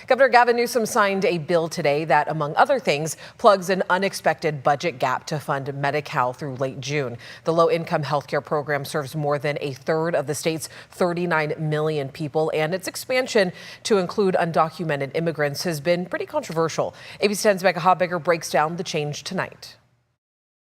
Governor Gavin Newsom signed a bill today that, among other things, plugs an unexpected budget gap to fund Medi-Cal through late June. The low-income health care program serves more than a third of the state's 39 million people, and its expansion to include undocumented immigrants has been pretty controversial. ABC 10's Becca Habegger breaks down the change tonight.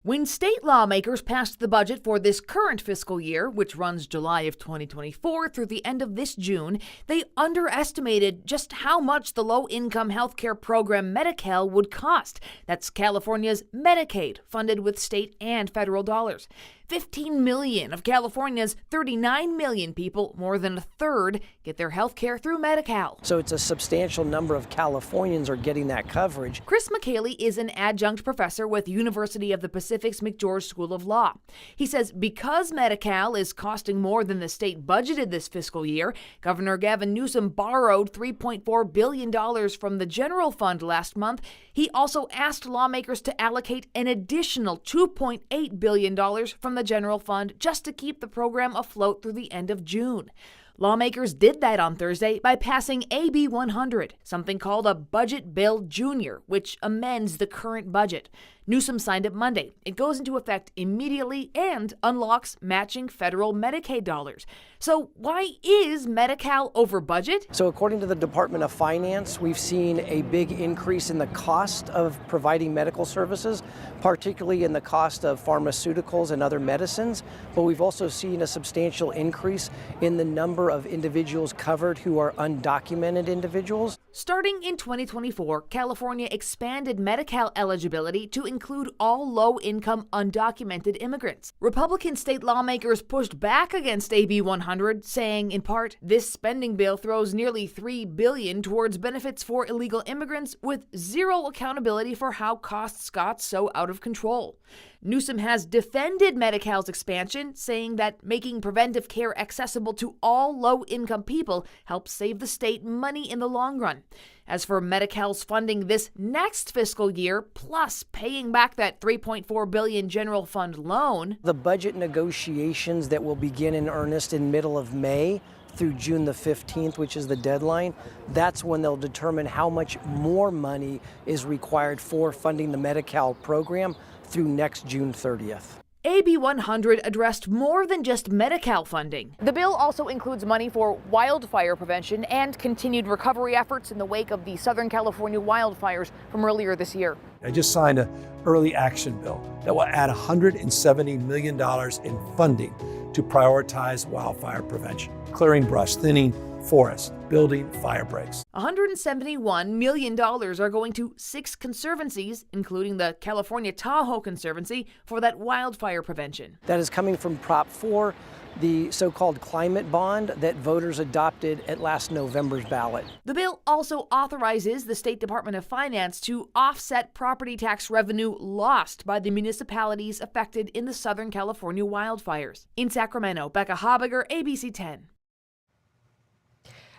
When state lawmakers passed the budget for this current fiscal year, which runs July of 2024 through the end of this June, they underestimated just how much the low-income health care program Medi-Cal would cost. That's California's Medicaid, funded with state and federal dollars. 15 million of California's 39 million people, more than a third, get their health care through Medi-Cal. So it's a substantial number of Californians are getting that coverage. Chris McKaylee is an adjunct professor with University of the Pacific's McGeorge School of Law. He says because Medi-Cal is costing more than the state budgeted this fiscal year, Governor Gavin Newsom borrowed $3.4 billion from the general fund last month. He also asked lawmakers to allocate an additional $2.8 billion from the general fund just to keep the program afloat through the end of June. Lawmakers did that on Thursday by passing AB 100, something called a Budget Bill Junior, which amends the current budget. Newsom signed it Monday. It goes into effect immediately and unlocks matching federal Medicaid dollars. So why is Medi-Cal over budget? So according to the Department of Finance, we've seen a big increase in the cost of providing medical services, particularly in the cost of pharmaceuticals and other medicines. But we've also seen a substantial increase in the number of individuals covered who are undocumented individuals. Starting in 2024, California expanded Medi-Cal eligibility to include all low-income undocumented immigrants. Republican state lawmakers pushed back against AB 100, saying, in part, this spending bill throws nearly $3 billion towards benefits for illegal immigrants with zero accountability for how costs got so out of control. Newsom has defended Medi-Cal's expansion, saying that making preventive care accessible to all low-income people helps save the state money in the long run. As for Medi-Cal's funding this next fiscal year, plus paying back that $3.4 billion general fund loan, the budget negotiations that will begin in earnest in middle of May through June the 15th, which is the deadline, that's when they'll determine how much more money is required for funding the Medi-Cal program through next June 30th. AB 100 addressed more than just Medi-Cal funding. The bill also includes money for wildfire prevention and continued recovery efforts in the wake of the Southern California wildfires from earlier this year. I just signed an early action bill that will add $170 million in funding to prioritize wildfire prevention, clearing brush, thinning forests, building fire breaks. $171 million are going to 6 conservancies, including the California Tahoe Conservancy, for that wildfire prevention. That is coming from Prop 4, the so-called climate bond that voters adopted at last November's ballot. The bill also authorizes the State Department of Finance to offset property tax revenue lost by the municipalities affected in the Southern California wildfires. In Sacramento, Becca Habegger, ABC 10.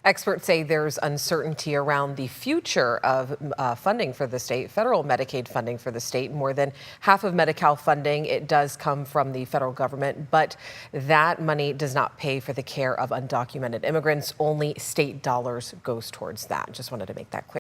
Experts say there's uncertainty around the future of funding for the state, federal Medicaid funding for the state. More than half of Medi-Cal funding, it does come from the federal government, but that money does not pay for the care of undocumented immigrants. Only state dollars goes towards that. Just wanted to make that clear.